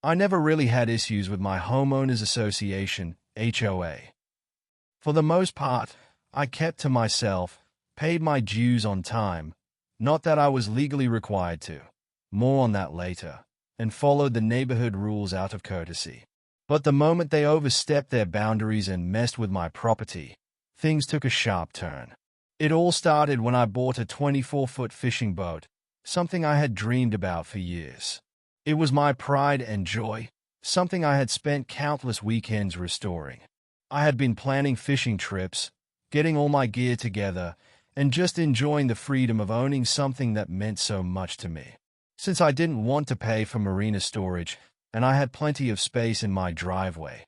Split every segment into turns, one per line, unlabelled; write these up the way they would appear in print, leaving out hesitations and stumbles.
I never really had issues with my homeowners association, HOA. For the most part, I kept to myself, paid my dues on time, not that I was legally required to, more on that later, and followed the neighborhood rules out of courtesy. But the moment they overstepped their boundaries and messed with my property, things took a sharp turn. It all started when I bought a 24-foot fishing boat, something I had dreamed about for years. It was my pride and joy, something I had spent countless weekends restoring. I had been planning fishing trips, getting all my gear together, and just enjoying the freedom of owning something that meant so much to me. Since I didn't want to pay for marina storage, and I had plenty of space in my driveway,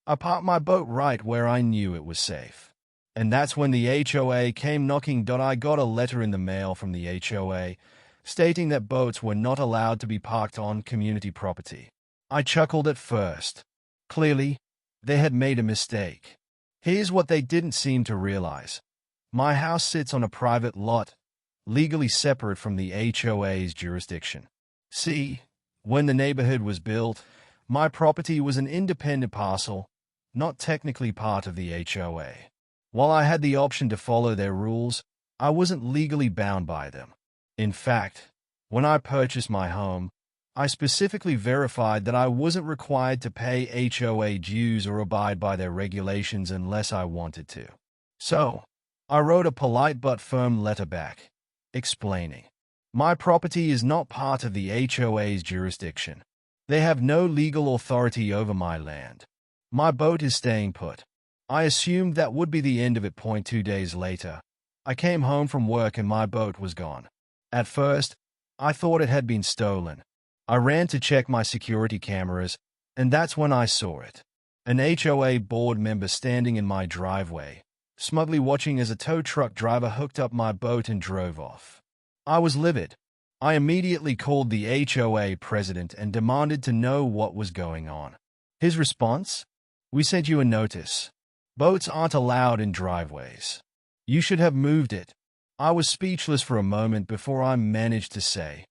I parked my boat right where I knew it was safe. And that's when the HOA came knocking. I got a letter in the mail from the HOA stating that boats were not allowed to be parked on community property. I chuckled at first. Clearly, they had made a mistake. Here's what they didn't seem to realize. My house sits on a private lot, legally separate from the HOA's jurisdiction. See, when the neighborhood was built, my property was an independent parcel, not technically part of the HOA. While I had the option to follow their rules, I wasn't legally bound by them. In fact, when I purchased my home, I specifically verified that I wasn't required to pay HOA dues or abide by their regulations unless I wanted to. So, I wrote a polite but firm letter back, explaining, my property is not part of the HOA's jurisdiction. They have no legal authority over my land. My boat is staying put. I assumed that would be the end of it. 2 days later, I came home from work and my boat was gone. At first, I thought it had been stolen. I ran to check my security cameras, and that's when I saw it. An HOA board member standing in my driveway, smugly watching as a tow truck driver hooked up my boat and drove off. I was livid. I immediately called the HOA president and demanded to know what was going on. His response? We sent you a notice. Boats aren't allowed in driveways. You should have moved it. I was speechless for a moment before I managed to say,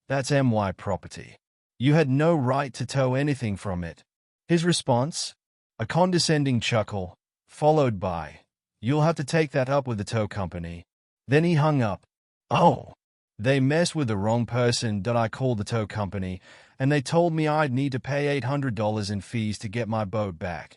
that's my property. You had no right to tow anything from it. His response? A condescending chuckle, followed by, you'll have to take that up with the tow company. Then he hung up. Oh, they messed with the wrong person. I called the tow company, and they told me I'd need to pay $800 in fees to get my boat back,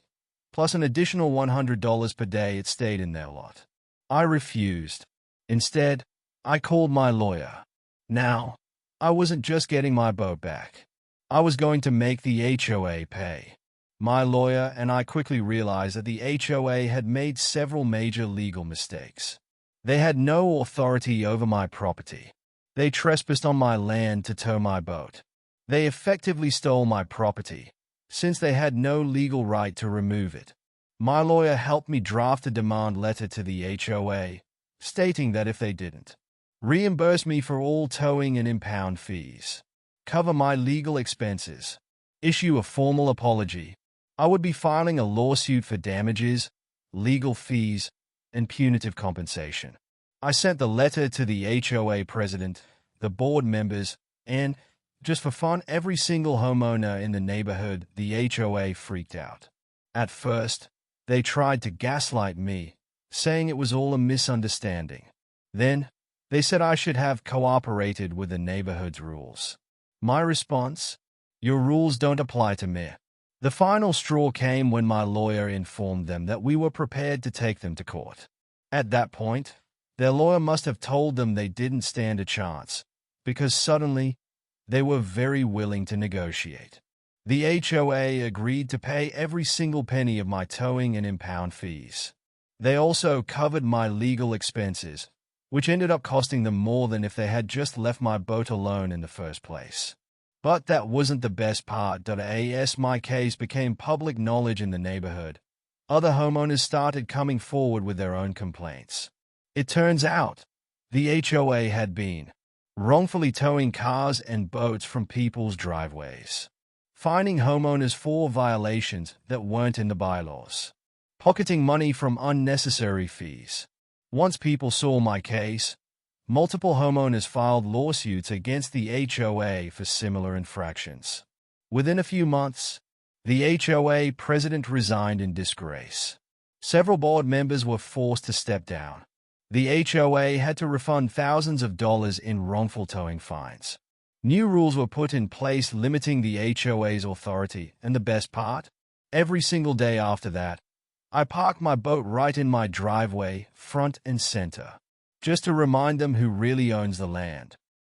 plus an additional $100 per day it stayed in their lot. I refused. Instead, I called my lawyer. Now, I wasn't just getting my boat back. I was going to make the HOA pay. My lawyer and I quickly realized that the HOA had made several major legal mistakes. They had no authority over my property. They trespassed on my land to tow my boat. They effectively stole my property, since they had no legal right to remove it. My lawyer helped me draft a demand letter to the HOA, stating that if they didn't reimburse me for all towing and impound fees, cover my legal expenses, issue a formal apology, I would be filing a lawsuit for damages, legal fees, and punitive compensation. I sent the letter to the HOA president, the board members, and, just for fun, every single homeowner in the neighborhood. The HOA freaked out. At first, they tried to gaslight me, saying it was all a misunderstanding. Then, they said I should have cooperated with the neighborhood's rules. My response? Your rules don't apply to me. The final straw came when my lawyer informed them that we were prepared to take them to court. At that point, their lawyer must have told them they didn't stand a chance, because suddenly, they were very willing to negotiate. The HOA agreed to pay every single penny of my towing and impound fees. They also covered my legal expenses, which ended up costing them more than if they had just left my boat alone in the first place. But that wasn't the best part. As my case became public knowledge in the neighborhood, other homeowners started coming forward with their own complaints. It turns out, the HOA had been wrongfully towing cars and boats from people's driveways, fining homeowners for violations that weren't in the bylaws, pocketing money from unnecessary fees. Once people saw my case, multiple homeowners filed lawsuits against the HOA for similar infractions. Within a few months, the HOA president resigned in disgrace. Several board members were forced to step down. The HOA had to refund thousands of dollars in wrongful towing fines. New rules were put in place limiting the HOA's authority, and the best part? Every single day after that, I parked my boat right in my driveway, front and center, just to remind them who really owns the land.